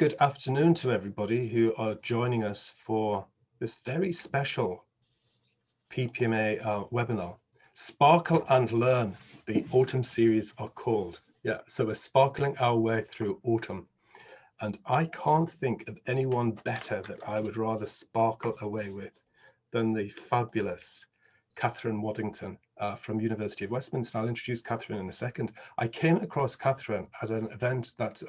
Good afternoon to everybody who are joining us for this very special PPMA webinar. Sparkle and Learn, the autumn series are called. Yeah, so we're sparkling our way through autumn. And I can't think of anyone better that I would rather sparkle away with than the fabulous Kathryn Waddington from University of Westminster. I'll introduce Kathryn in a second. I came across Kathryn at an event that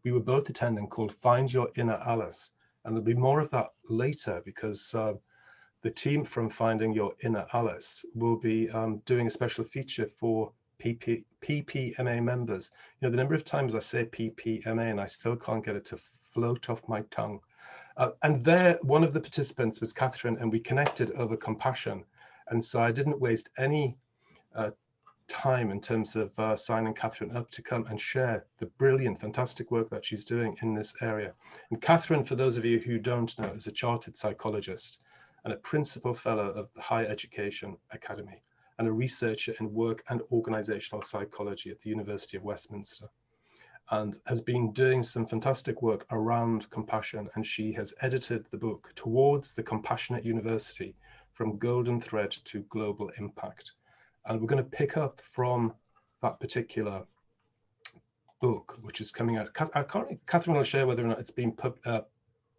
we were both attending called Find Your Inner Alice. And there'll be more of that later because the team from Finding Your Inner Alice will be doing a special feature for PPMA members. You know, the number of times I say PPMA and I still can't get it to float off my tongue. And there, one of the participants was Kathryn, and we connected over compassion. And so I didn't waste any time in terms of signing Kathryn up to come and share the brilliant, fantastic work that she's doing in this area. And Kathryn, for those of you who don't know, is a chartered psychologist and a principal fellow of the Higher Education Academy and a researcher in work and organizational psychology at the University of Westminster, and has been doing some fantastic work around compassion. And she has edited the book Towards the Compassionate University, From Golden Thread to Global Impact. And we're going to pick up from that particular book, which is coming out. Kathryn will share whether or not it's been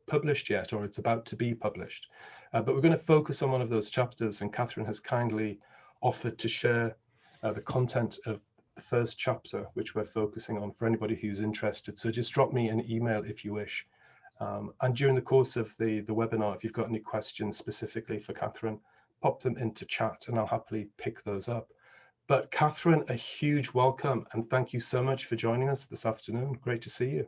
published yet, or it's about to be published. But we're going to focus on one of those chapters, and Kathryn has kindly offered to share the content of the first chapter, which we're focusing on for anybody who's interested. So just drop me an email if you wish. And during the course of the webinar, if you've got any questions specifically for Kathryn, pop them into chat and I'll happily pick those up. But Kathryn, a huge welcome and thank you so much for joining us this afternoon. Great to see you.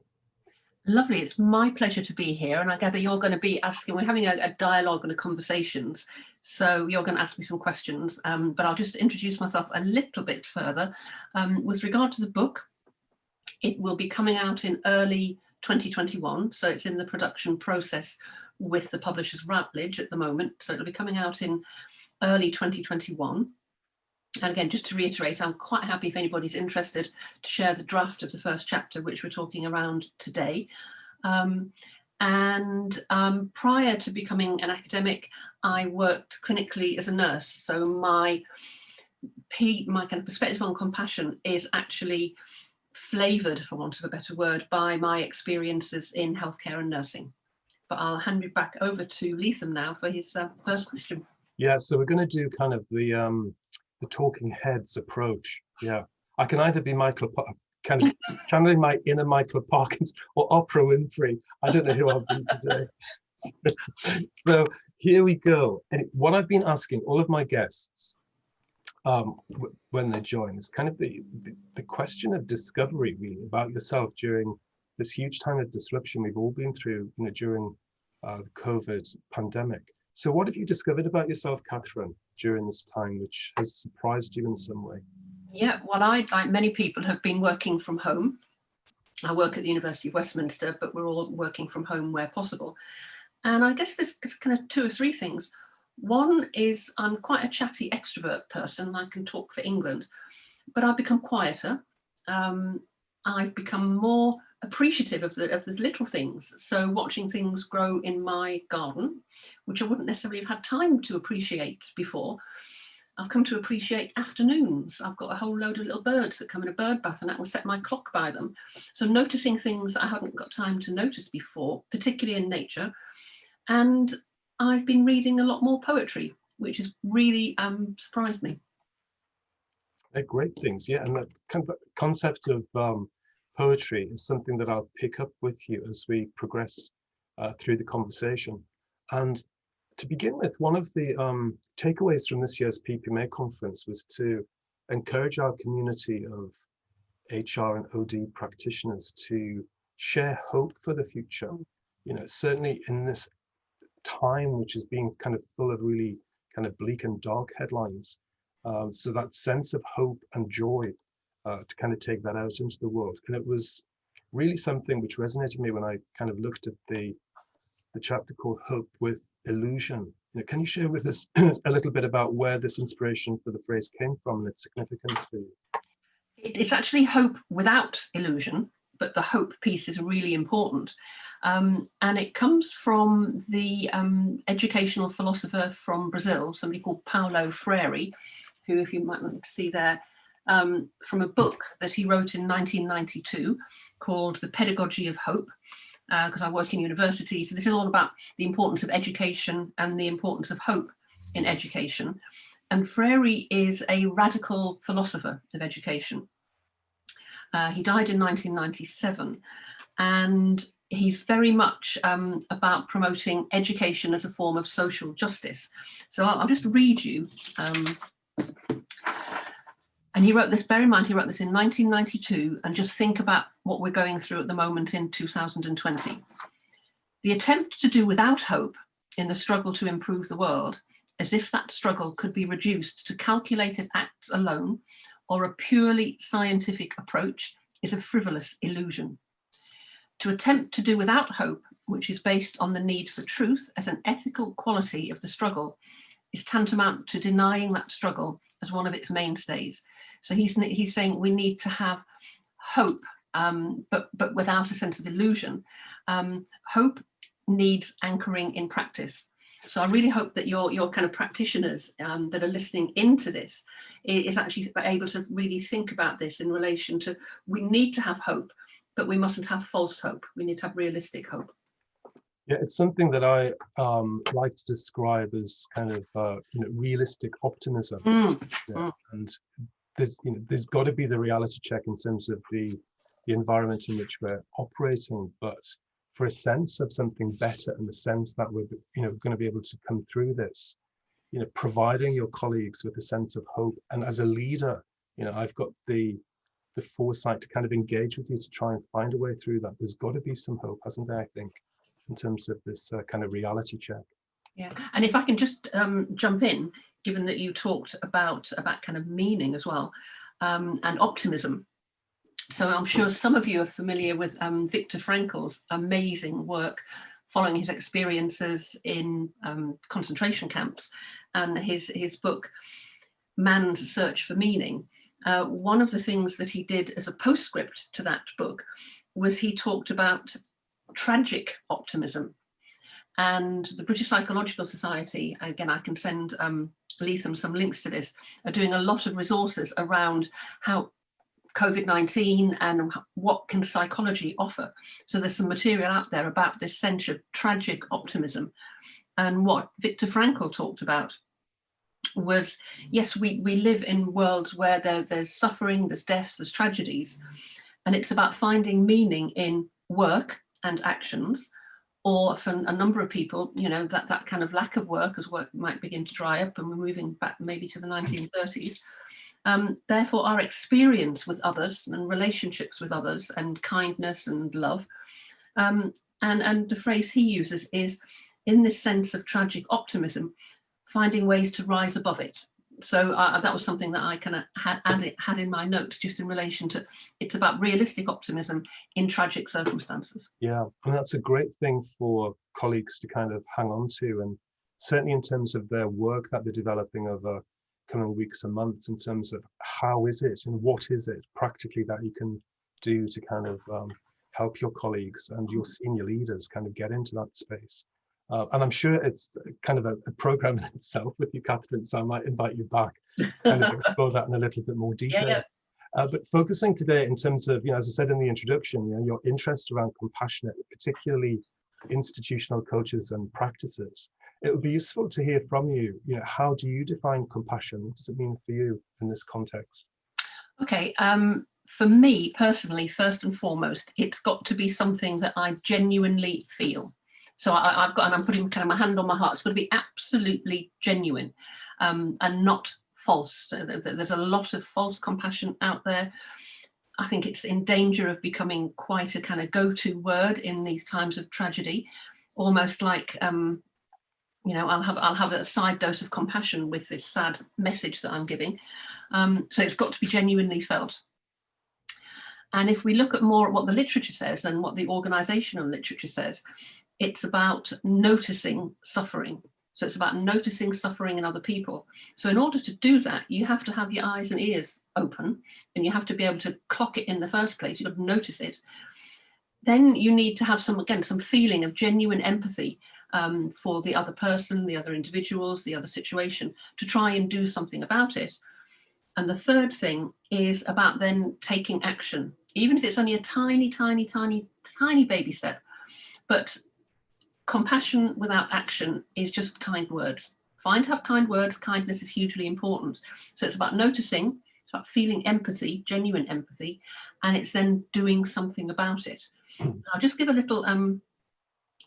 Lovely, it's my pleasure to be here, and I gather you're going to be asking, we're having a dialogue and a conversations, so you're going to ask me some questions, but I'll just introduce myself a little bit further. With regard to the book, it will be coming out in early 2021, so it's in the production process with the publishers Routledge at the moment, so it'll be coming out in early 2021. And again, just to reiterate, I'm quite happy if anybody's interested to share the draft of the first chapter, which we're talking around today. Prior to becoming an academic, I worked clinically as a nurse. So my kind of perspective on compassion is actually flavoured, for want of a better word, by my experiences in healthcare and nursing. But I'll hand you back over to Leatham now for his first question. Yeah, so we're going to do kind of the talking heads approach. Yeah, I can either be kind of channeling my inner Michael Parkins or Oprah Winfrey. I don't know who I'll be today. So here we go. And what I've been asking all of my guests when they join is kind of the question of discovery, really, about yourself during this huge time of disruption we've all been through, you know, during the COVID pandemic. So what have you discovered about yourself, Kathryn, during this time, which has surprised you in some way? Yeah, well, I, like many people, have been working from home. I work at the University of Westminster, but we're all working from home where possible. And I guess there's kind of two or three things. One is I'm quite a chatty extrovert person. I can talk for England, but I've become quieter. I've become more appreciative of the little things. So watching things grow in my garden, which I wouldn't necessarily have had time to appreciate before. I've come to appreciate afternoons. I've got a whole load of little birds that come in a bird bath and I can set my clock by them. So noticing things that I hadn't got time to notice before, particularly in nature. And I've been reading a lot more poetry, which has really surprised me. They're great things, yeah. And that kind of concept of poetry is something that I'll pick up with you as we progress through the conversation. And to begin with, one of the takeaways from this year's PPMA conference was to encourage our community of HR and OD practitioners to share hope for the future. You know, certainly in this time, which is being kind of full of really kind of bleak and dark headlines. So that sense of hope and joy to kind of take that out into the world. And it was really something which resonated with me when I kind of looked at the chapter called Hope with Illusion. You know, can you share with us a little bit about where this inspiration for the phrase came from and its significance for you? It's actually hope without illusion, but the hope piece is really important. And it comes from the educational philosopher from Brazil, somebody called Paulo Freire, who, if you might want to see there, from a book that he wrote in 1992 called The Pedagogy of Hope, because I work in university. So this is all about the importance of education and the importance of hope in education. And Freire is a radical philosopher of education. He died in 1997, and he's very much about promoting education as a form of social justice. So I'll just read you. And he wrote this, bear in mind, he wrote this in 1992, and just think about what we're going through at the moment in 2020. The attempt to do without hope in the struggle to improve the world, as if that struggle could be reduced to calculated acts alone, or a purely scientific approach, is a frivolous illusion. To attempt to do without hope, which is based on the need for truth as an ethical quality of the struggle, is tantamount to denying that struggle as one of its mainstays. So he's saying we need to have hope, but without a sense of illusion. Hope needs anchoring in practice. So I really hope that your kind of practitioners that are listening into this is actually able to really think about this in relation to, we need to have hope, but we mustn't have false hope. We need to have realistic hope. Yeah, it's something that I like to describe as kind of realistic optimism. And there's got to be the reality check in terms of the environment in which we're operating, but for a sense of something better and the sense that we're going to be able to come through this, providing your colleagues with a sense of hope. And as a leader, I've got the foresight to kind of engage with you to try and find a way through that. There's got to be some hope, hasn't there, I think, in terms of this kind of reality check. Yeah, and if I can just jump in, given that you talked about kind of meaning as well, and optimism. So I'm sure some of you are familiar with Viktor Frankl's amazing work following his experiences in concentration camps, and his book, Man's Search for Meaning. One of the things that he did as a postscript to that book was he talked about tragic optimism. And the British Psychological Society, again, I can send Leatham some links to this, are doing a lot of resources around how COVID-19 and what can psychology offer. So there's some material out there about this sense of tragic optimism. And what Viktor Frankl talked about was, yes, we live in worlds where there's suffering, there's death, there's tragedies. And it's about finding meaning in work and actions, or for a number of people, that kind of lack of work, as work might begin to dry up, and we're moving back maybe to the 1930s. Therefore, our experience with others and relationships with others and kindness and love. And the phrase he uses is, in this sense of tragic optimism, finding ways to rise above it. So that was something that I kind of had in my notes, just in relation to, it's about realistic optimism in tragic circumstances. Yeah, and that's a great thing for colleagues to kind of hang on to, and certainly in terms of their work that they're developing over coming weeks and months, in terms of how is it and what is it practically that you can do to kind of help your colleagues and your senior leaders kind of get into that space. And I'm sure it's kind of a program in itself with you, Kathryn, so I might invite you back to kind of explore that in a little bit more detail. Yeah. But focusing today in terms of, as I said in the introduction, your interest around compassionate, particularly institutional cultures and practices, it would be useful to hear from you, how do you define compassion? What does it mean for you in this context? Okay, for me personally, first and foremost, it's got to be something that I genuinely feel. So I've got, and I'm putting kind of my hand on my heart, it's got to be absolutely genuine and not false. There's a lot of false compassion out there. I think it's in danger of becoming quite a kind of go-to word in these times of tragedy, almost like, I'll have a side dose of compassion with this sad message that I'm giving. So it's got to be genuinely felt. And if we look at more at what the literature says and what the organizational literature says, it's about noticing suffering. So it's about noticing suffering in other people. So in order to do that, you have to have your eyes and ears open, and you have to be able to clock it in the first place. You've got to notice it. then you need to have some feeling of genuine empathy for the other person, the other individuals, the other situation, to try and do something about it. And the third thing is about then taking action, even if it's only a tiny, tiny, tiny, tiny baby step. But compassion without action is just kind words. Fine to have kind words, kindness is hugely important. So it's about noticing, it's about feeling empathy, genuine empathy, and it's then doing something about it. I'll just give a little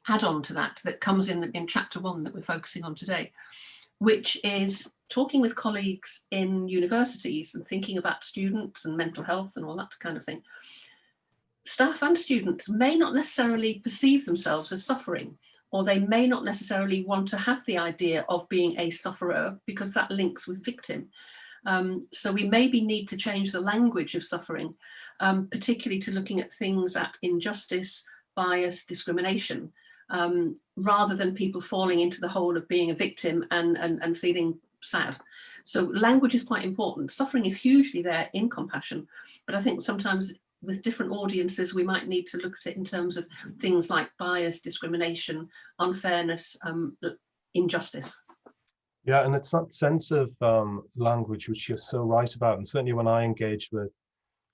add-on to that comes in chapter 1 that we're focusing on today, which is talking with colleagues in universities and thinking about students and mental health and all that kind of thing. Staff and students may not necessarily perceive themselves as suffering, or they may not necessarily want to have the idea of being a sufferer because that links with victim. So we maybe need to change the language of suffering, particularly to looking at things at injustice, bias, discrimination, rather than people falling into the hole of being a victim and feeling sad. So language is quite important. Suffering is hugely there in compassion, but I think sometimes with different audiences, we might need to look at it in terms of things like bias, discrimination, unfairness, injustice. Yeah, and it's that sense of language which you're so right about. And certainly when I engage with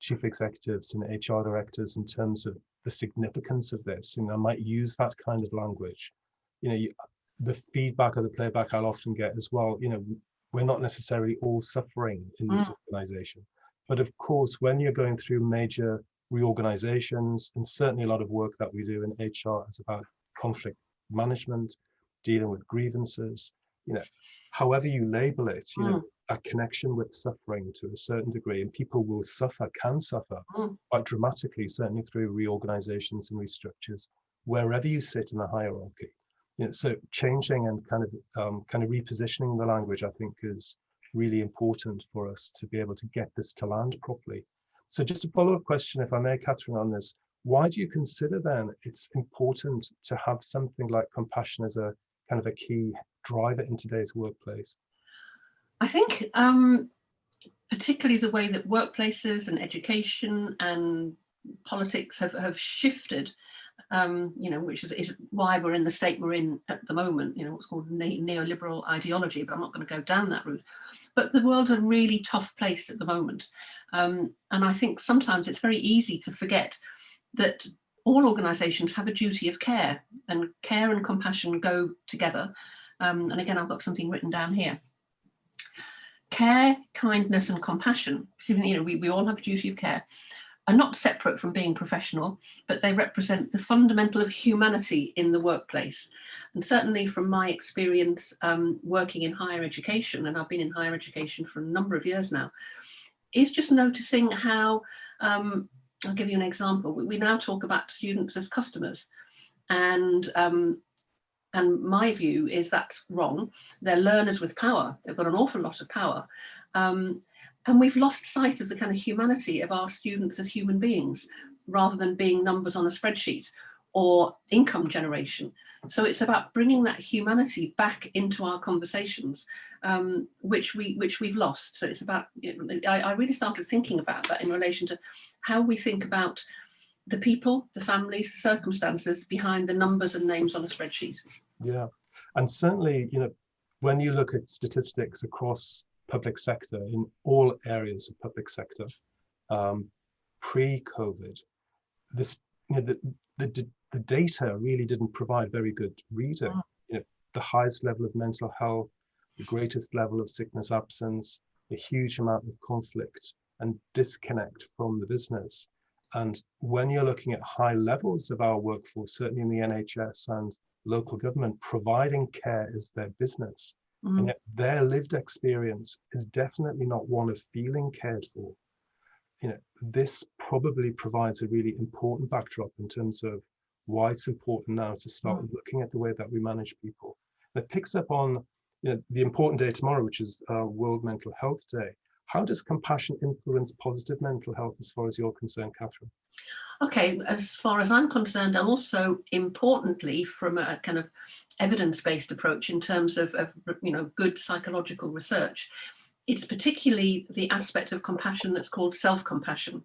chief executives and HR directors in terms of the significance of this, I might use that kind of language. The feedback or the playback I'll often get as well, we're not necessarily all suffering in this organization. But of course, when you're going through major reorganizations, and certainly a lot of work that we do in HR is about conflict management, dealing with grievances, however you label it, that connection with suffering to a certain degree, and people can suffer quite dramatically, certainly through reorganizations and restructures, wherever you sit in the hierarchy. So changing and kind of repositioning the language, I think, is really important for us to be able to get this to land properly. So just a follow-up question, if I may, Kathryn, on this. Why do you consider then it's important to have something like compassion as a kind of a key driver in today's workplace? I think particularly the way that workplaces and education and politics have shifted, which is why we're in the state we're in at the moment, what's called neoliberal ideology, but I'm not going to go down that route. But the world's a really tough place at the moment. And I think sometimes it's very easy to forget that all organisations have a duty of care, and care and compassion go together. And again, I've got something written down here. Care, kindness and compassion, we all have a duty of care, are not separate from being professional, but they represent the fundamental of humanity in the workplace. And certainly from my experience working in higher education, and I've been in higher education for a number of years now, is just noticing how, I'll give you an example. We now talk about students as customers, and my view is that's wrong. They're learners with power. They've got an awful lot of power. And we've lost sight of the kind of humanity of our students as human beings, rather than being numbers on a spreadsheet or income generation. So it's about bringing that humanity back into our conversations, which we've lost. So it's about, I really started thinking about that in relation to how we think about the people, the families, the circumstances behind the numbers and names on a spreadsheet. Yeah, and certainly, when you look at statistics across public sector, in all areas of public sector, pre-COVID, this, the data really didn't provide very good reading. The highest level of mental health, the greatest level of sickness absence, a huge amount of conflict and disconnect from the business. And when you're looking at high levels of our workforce, certainly in the NHS and local government, providing care is their business. And yet their lived experience is definitely not one of feeling cared for. This probably provides a really important backdrop in terms of why it's important now to start looking at the way that we manage people. And it picks up on the important day tomorrow, which is World Mental Health Day. How does compassion influence positive mental health as far as you're concerned, Kathryn? Okay, as far as I'm concerned, I'm also importantly from a kind of evidence-based approach in terms of good psychological research. It's particularly the aspect of compassion that's called self-compassion.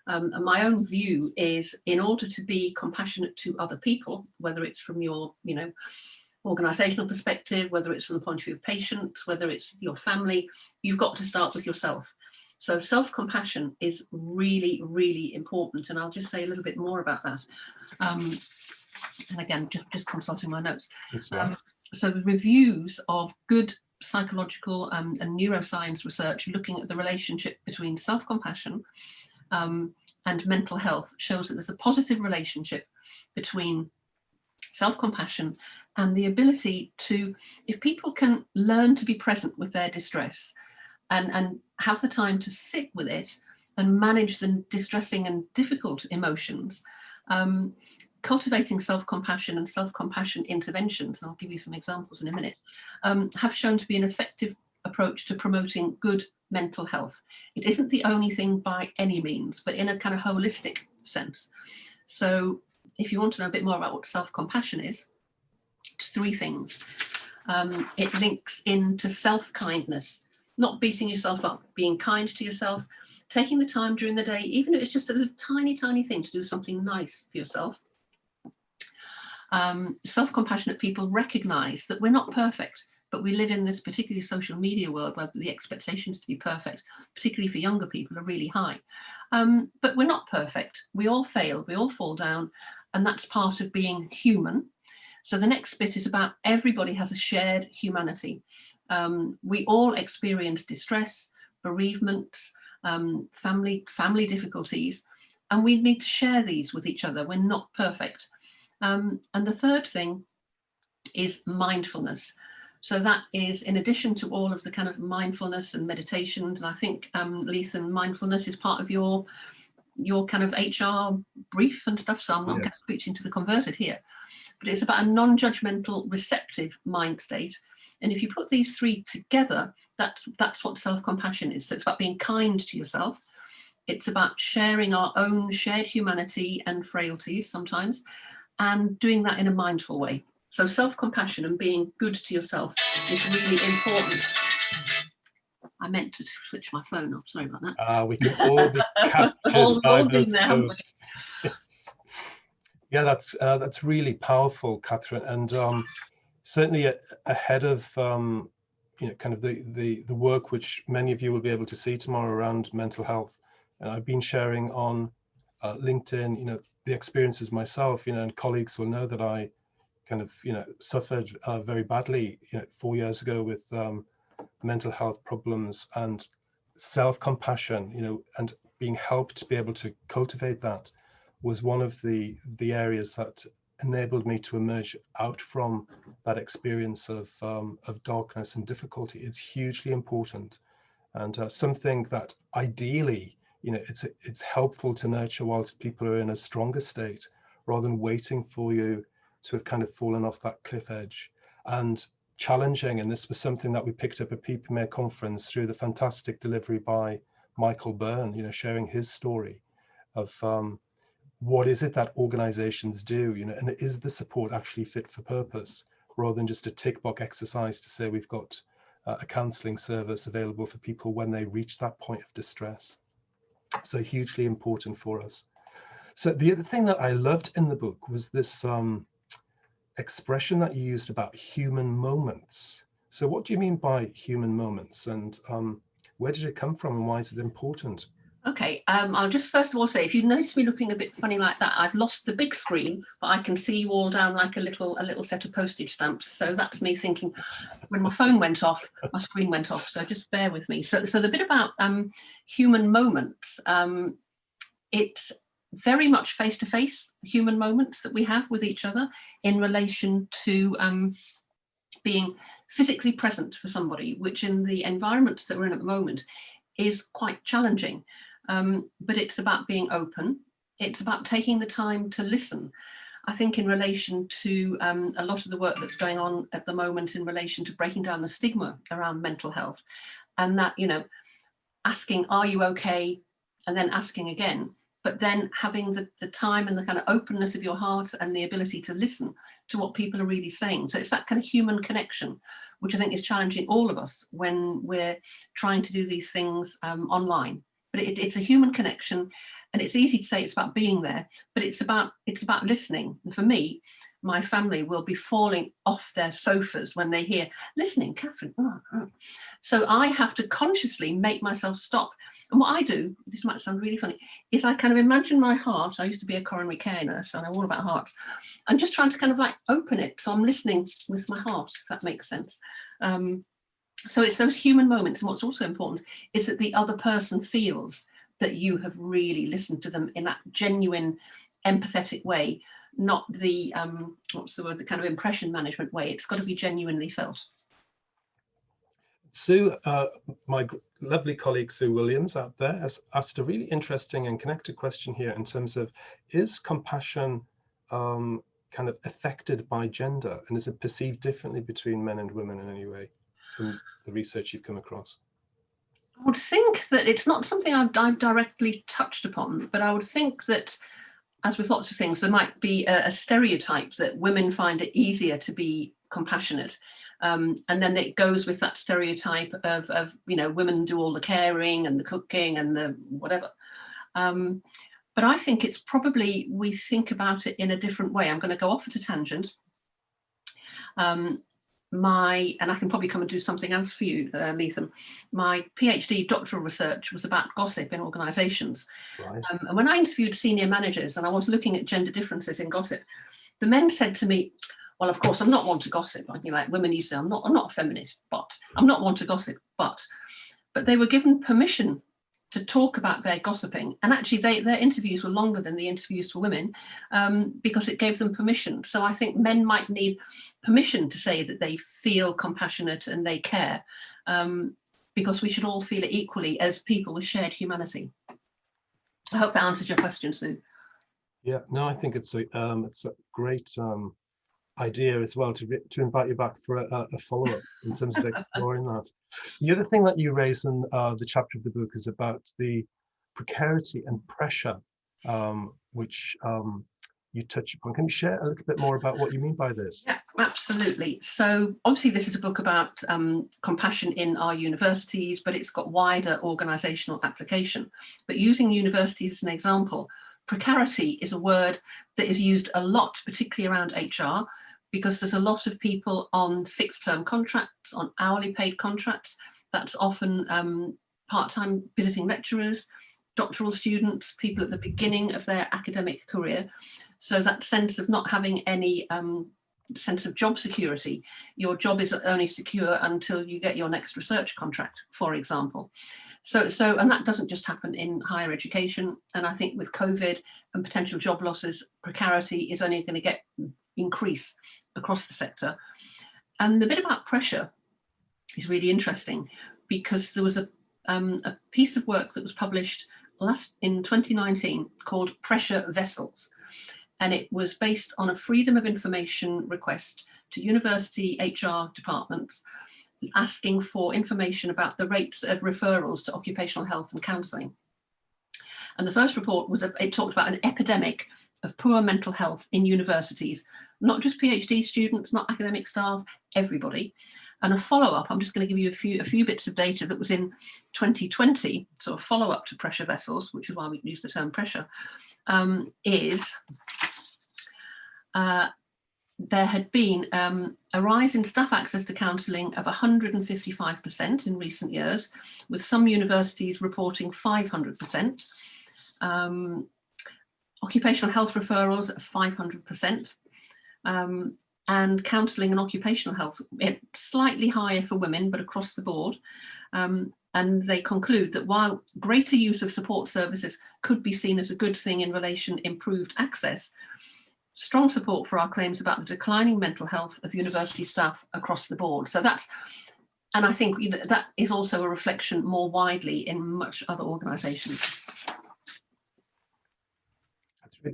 And my own view is, in order to be compassionate to other people, whether it's from your, organizational perspective, whether it's from the point of view of patients, whether it's your family, you've got to start with yourself. So self-compassion is really, really important. And I'll just say a little bit more about that. And again, just consulting my notes. So the reviews of good psychological and neuroscience research looking at the relationship between self-compassion and mental health shows that there's a positive relationship between self-compassion and the ability to, if people can learn to be present with their distress and have the time to sit with it and manage the distressing and difficult emotions, cultivating self-compassion and self-compassion interventions, and I'll give you some examples in a minute, have shown to be an effective approach to promoting good mental health. It isn't the only thing by any means, but in a kind of holistic sense. So if you want to know a bit more about what self-compassion is, it's three things. It links into self-kindness, not beating yourself up, being kind to yourself, taking the time during the day, even if it's just a little tiny, tiny thing, to do something nice for yourself. Self-compassionate people recognize that we're not perfect, but we live in this particularly social media world where the expectations to be perfect, particularly for younger people, are really high. But we're not perfect. We all fail, we all fall down, and that's part of being human. So the next bit is about everybody has a shared humanity. We all experience distress, bereavement, family difficulties, and we need to share these with each other. We're not perfect. And the third thing is mindfulness. So that is, in addition to all of the kind of mindfulness and meditations, and I think Leatham, mindfulness is part of your kind of HR brief and stuff, so I'm not kind of preaching to the converted here, but it's about a non-judgmental, receptive mind state. And if you put these three together, that's what self-compassion is. So it's about being kind to yourself. It's about sharing our own shared humanity and frailties sometimes, and doing that in a mindful way. So self-compassion and being good to yourself is really important. I meant to switch my phone off. Sorry about that. We can all be captured by those phones. Yeah, that's really powerful, Kathryn, and certainly ahead of kind of the work which many of you will be able to see tomorrow around mental health. And I've been sharing on LinkedIn, the experiences myself, and colleagues will know that I kind of suffered very badly 4 years ago with mental health problems, and self-compassion, and being helped to be able to cultivate that was one of the areas that enabled me to emerge out from that experience of darkness and difficulty. It's hugely important, and something that ideally, it's helpful to nurture whilst people are in a stronger state, rather than waiting for you to have kind of fallen off that cliff edge. And challenging, and this was something that we picked up at PPMA conference through the fantastic delivery by Michael Byrne, sharing his story of what is it that organizations do, and is the support actually fit for purpose, rather than just a tick box exercise to say we've got a counseling service available for people when they reach that point of distress. So hugely important for us. So the other thing that I loved in the book was this expression that you used about human moments. So what do you mean by human moments, and where did it come from, and why is it important? Okay, I'll just first of all say, if you notice me looking a bit funny like that, I've lost the big screen, but I can see you all down like a little set of postage stamps. So that's me thinking, when my phone went off, my screen went off. So just bear with me. So the bit about human moments, it's very much face-to-face human moments that we have with each other in relation to being physically present for somebody, which in the environments that we're in at the moment is quite challenging. But it's about being open. It's about taking the time to listen. I think in relation to a lot of the work that's going on at the moment in relation to breaking down the stigma around mental health, and that, asking, are you okay? And then asking again, but then having the time and the kind of openness of your heart and the ability to listen to what people are really saying. So it's that kind of human connection, which I think is challenging all of us when we're trying to do these things online. but it's a human connection, and it's easy to say it's about being there, but it's about listening. And for me, my family will be falling off their sofas when they hear listening, Kathryn. So I have to consciously make myself stop. And what I do, this might sound really funny, is I kind of imagine my heart. I used to be a coronary care nurse, and I know all about hearts. I'm just trying to kind of like open it, so I'm listening with my heart, if that makes sense. So it's those human moments, and what's also important is that the other person feels that you have really listened to them in that genuine, empathetic way, not the what's the word, the kind of impression management way. It's got to be genuinely felt. Sue, my lovely colleague Sue Williams out there has asked a really interesting and connected question here in terms of, is compassion kind of affected by gender, and is it perceived differently between men and women in any way from the research you've come across? I would think that it's not something I've directly touched upon, but I would think that, as with lots of things, there might be a stereotype that women find it easier to be compassionate. And then it goes with that stereotype of women do all the caring and the cooking and the whatever. But I think it's probably, we think about it in a different way. I'm going to go off at a tangent. And I can probably come and do something else for you, Leatham. My PhD doctoral research was about gossip in organisations. Right. And when I interviewed senior managers and I was looking at gender differences in gossip, the men said to me, well, of course, I'm not one to gossip. Like women used to say, I'm not a feminist, but I'm not one to gossip, but they were given permission to talk about their gossiping. And actually their interviews were longer than the interviews for women because it gave them permission. So I think men might need permission to say that they feel compassionate and they care, because we should all feel it equally as people with shared humanity. I hope that answers your question, Sue. Yeah, no, I think it's a great idea as well to invite you back for a follow-up in terms of exploring that. The other thing that you raise in the chapter of the book is about the precarity and pressure, which you touch upon. Can you share a little bit more about what you mean by this? Yeah, absolutely. So obviously this is a book about compassion in our universities, but it's got wider organisational application. But using universities as an example, precarity is a word that is used a lot, particularly around HR, because there's a lot of people on fixed term contracts, on hourly paid contracts. That's often part-time visiting lecturers, doctoral students, people at the beginning of their academic career. So that sense of not having any sense of job security, your job is only secure until you get your next research contract, for example. So and that doesn't just happen in higher education. And I think with COVID and potential job losses, precarity is only going to increase across the sector. And the bit about pressure is really interesting, because there was a piece of work that was published in 2019 called Pressure Vessels. And it was based on a freedom of information request to university HR departments, asking for information about the rates of referrals to occupational health and counselling. And the first report it talked about an epidemic of poor mental health in universities, not just PhD students, not academic staff, everybody. And a follow-up, I'm just going to give you a few bits of data that was in 2020, so a follow-up to Pressure Vessels, which is why we use the term pressure, is there had been a rise in staff access to counselling of 155% in recent years, with some universities reporting 500%. Occupational health referrals at 500%. And counselling and occupational health, slightly higher for women, but across the board. And they conclude that while greater use of support services could be seen as a good thing in relation to improved access, strong support for our claims about the declining mental health of university staff across the board. So and I think that is also a reflection more widely in much other organisations.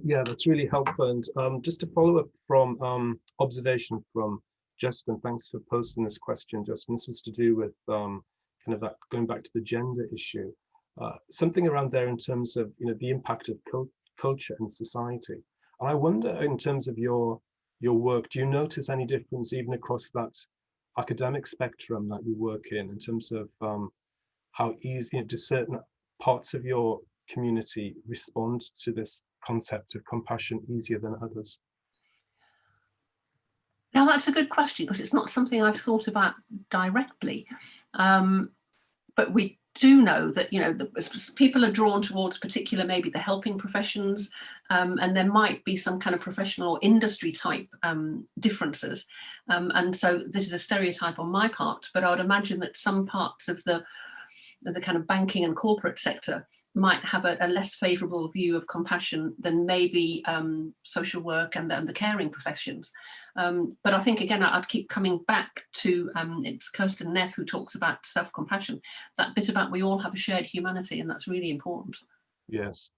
Yeah, that's really helpful. And just to follow up from observation from Justin, thanks for posting this question, Justin. This was to do with kind of that, going back to the gender issue, something around there in terms of the impact of culture and society. And I wonder, in terms of your work, do you notice any difference even across that academic spectrum that you work in terms of how easy, do certain parts of your community respond to this concept of compassion easier than others? Now, that's a good question, because it's not something I've thought about directly. But we do know that, people are drawn towards particular, maybe the helping professions, and there might be some kind of professional or industry type differences. And so this is a stereotype on my part, but I would imagine that some parts of the kind of banking and corporate sector might have a less favourable view of compassion than maybe social work and the caring professions. But I think, again, I'd keep coming back to, it's Kirsten Neff who talks about self-compassion, that bit about we all have a shared humanity, and that's really important. Yes.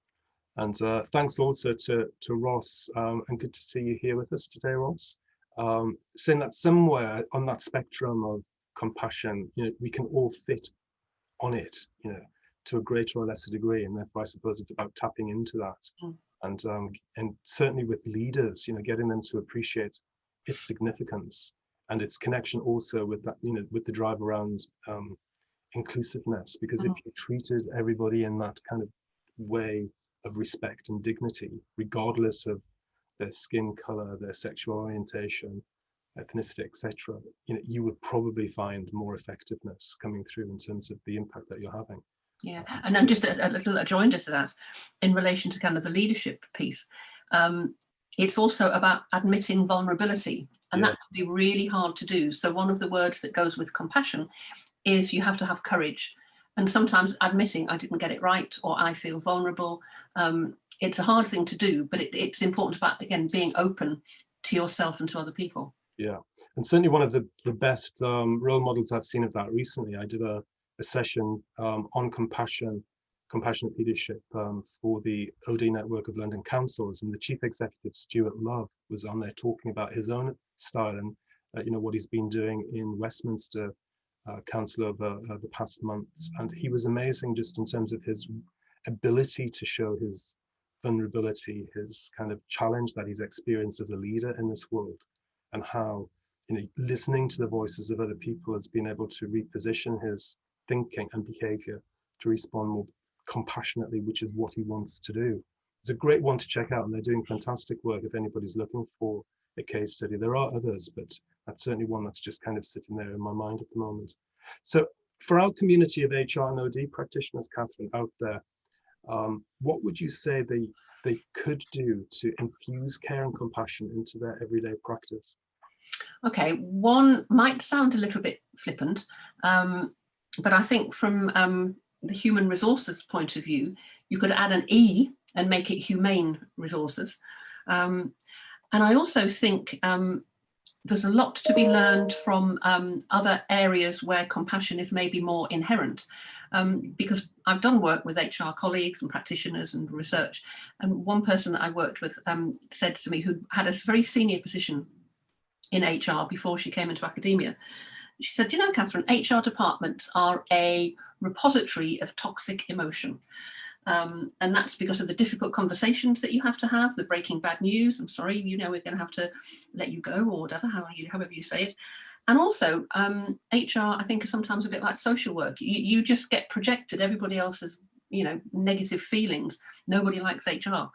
And thanks also to Ross, and good to see you here with us today, Ross. Saying that somewhere on that spectrum of compassion, we can all fit on it, to a greater or lesser degree, and therefore I suppose it's about tapping into that. And certainly with leaders, getting them to appreciate its significance and its connection also with that, with the drive around inclusiveness, because if you treated everybody in that kind of way of respect and dignity, regardless of their skin color, their sexual orientation, ethnicity, etc., you would probably find more effectiveness coming through in terms of the impact that you're having. Yeah, and then just a little adjoinder to that, in relation to kind of the leadership piece, it's also about admitting vulnerability, and that can be really hard to do. So one of the words that goes with compassion is you have to have courage, and sometimes admitting I didn't get it right, or I feel vulnerable. It's a hard thing to do, but it's important about, again, being open to yourself and to other people. Yeah, and certainly one of the best role models I've seen of that recently, I did a session on compassionate leadership for the OD network of London councils, and the chief executive, Stuart Love, was on there talking about his own style and what he's been doing in Westminster Council over the past months. And he was amazing just in terms of his ability to show his vulnerability, his kind of challenge that he's experienced as a leader in this world, and how listening to the voices of other people has been able to reposition his thinking and behavior to respond more compassionately, which is what he wants to do. It's a great one to check out, and they're doing fantastic work if anybody's looking for a case study. There are others, but that's certainly one that's just kind of sitting there in my mind at the moment. So for our community of HR and OD practitioners, Kathryn, out there, what would you say they could do to infuse care and compassion into their everyday practice? Okay, one might sound a little bit flippant, but I think from the human resources point of view, you could add an E and make it humane resources. And I also think there's a lot to be learned from other areas where compassion is maybe more inherent, because I've done work with HR colleagues and practitioners and research, and one person that I worked with said to me, who had a very senior position in HR before she came into academia, she said, Kathryn, HR departments are a repository of toxic emotion. And that's because of the difficult conversations that you have to have, the breaking bad news. I'm sorry, we're going to have to let you go, or whatever, however you say it. And also, HR, I think, is sometimes a bit like social work. You just get projected everybody else's, negative feelings. Nobody likes HR.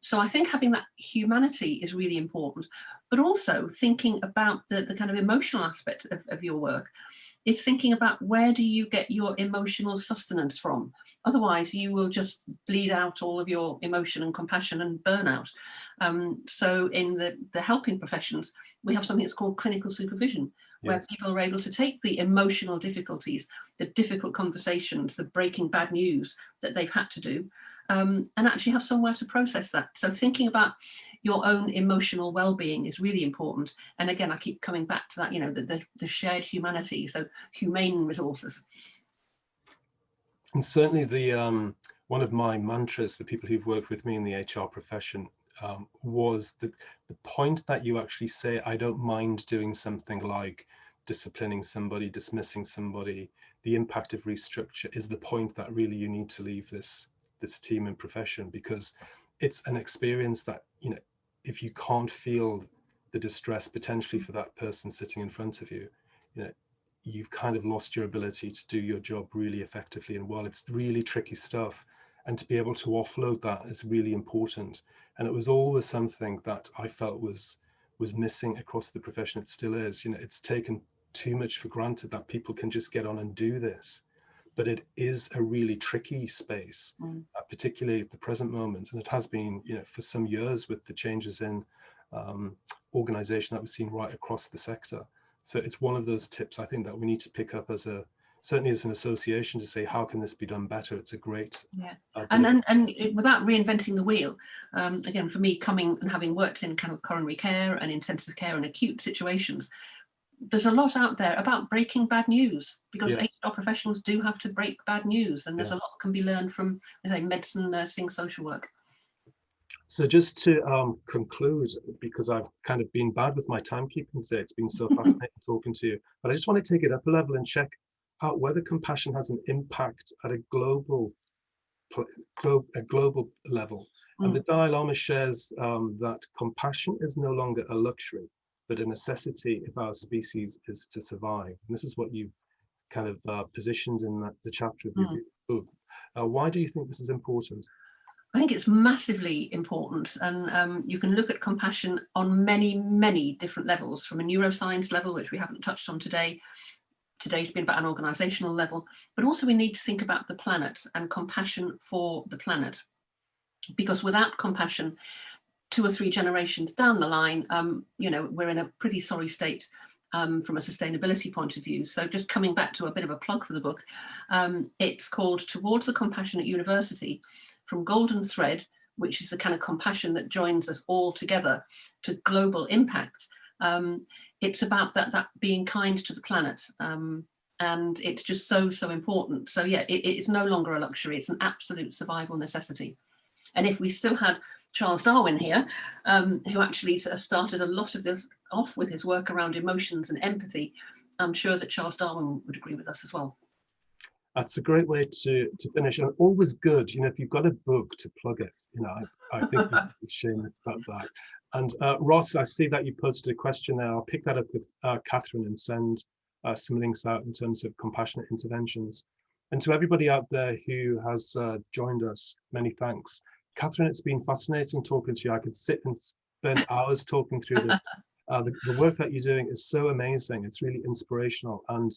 So I think having that humanity is really important, but also thinking about the kind of emotional aspect of your work is thinking about where do you get your emotional sustenance from? Otherwise, you will just bleed out all of your emotion and compassion and burnout. So in the helping professions, we have something that's called clinical supervision, where people are able to take the emotional difficulties, the difficult conversations, the breaking bad news that they've had to do, and actually have somewhere to process that. So thinking about your own emotional well-being is really important. And again, I keep coming back to that, the shared humanity, so humane resources. And certainly the one of my mantras for people who've worked with me in the HR profession was the point that you actually say, I don't mind doing something like disciplining somebody, dismissing somebody. The impact of restructure is the point that really you need to leave this team and profession, because it's an experience that, if you can't feel the distress potentially for that person sitting in front of you, you've kind of lost your ability to do your job really effectively. And while it's really tricky stuff, and to be able to offload that is really important. And it was always something that I felt was missing across the profession. It still is. You know, it's taken too much for granted that people can just get on and do this. But it is a really tricky space, particularly at the present moment. And it has been, you know, for some years with the changes in organization that we've seen right across the sector. So it's one of those tips I think that we need to pick up as certainly as an association, to say, how can this be done better? It's a great and without reinventing the wheel. Again, for me, coming and having worked in kind of coronary care and intensive care and acute situations, there's a lot out there about breaking bad news, because HR professionals do have to break bad news, and there's a lot that can be learned from, as I say, medicine, nursing, social work. So just to conclude, because I've kind of been bad with my timekeeping today, it's been so fascinating talking to you, but I just want to take it up a level and check out whether compassion has an impact at a global level. And the Dalai Lama shares that compassion is no longer a luxury, but a necessity if our species is to survive. And this is what you've kind of positioned in the chapter of your book. Why do you think this is important? I think it's massively important, and you can look at compassion on many, many different levels, from a neuroscience level, which we haven't touched on today. Today's been about an organizational level, but also we need to think about the planet and compassion for the planet, because without compassion, 2 or 3 generations down the line, you know, we're in a pretty sorry state from a sustainability point of view. So just coming back to a bit of a plug for the book, it's called Towards the Compassionate University, from golden thread, which is the kind of compassion that joins us all together, to global impact. It's about that being kind to the planet. And it's just so important. So yeah, it's no longer a luxury, it's an absolute survival necessity. And if we still had Charles Darwin here, who actually started a lot of this off with his work around emotions and empathy, I'm sure that Charles Darwin would agree with us as well. That's a great way to finish, and always good, you know, if you've got a book, to plug it. You know, I think you'd be shameless about that. And Ross, I see that you posted a question there. I'll pick that up with Kathryn and send some links out in terms of compassionate interventions. And to everybody out there who has joined us, many thanks. Kathryn, it's been fascinating talking to you. I could sit and spend hours talking through this. The work that you're doing is so amazing. It's really inspirational. And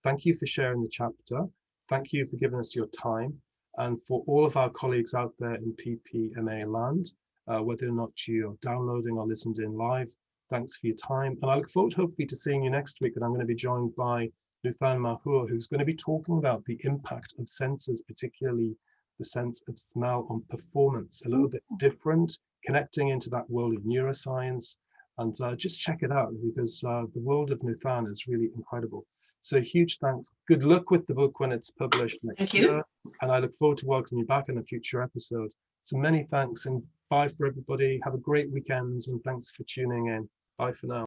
thank you for sharing the chapter. Thank you for giving us your time. And for all of our colleagues out there in PPMA land, whether or not you're downloading or listened in live, thanks for your time. And I look forward hopefully to seeing you next week. And I'm going to be joined by Leatham, who's going to be talking about the impact of senses, particularly the sense of smell on performance, a little bit different, connecting into that world of neuroscience. And just check it out, because the world of Leatham is really incredible. So huge thanks. Good luck with the book when it's published next year. And I look forward to welcoming you back in a future episode. So many thanks, and bye for everybody. Have a great weekend, and thanks for tuning in. Bye for now.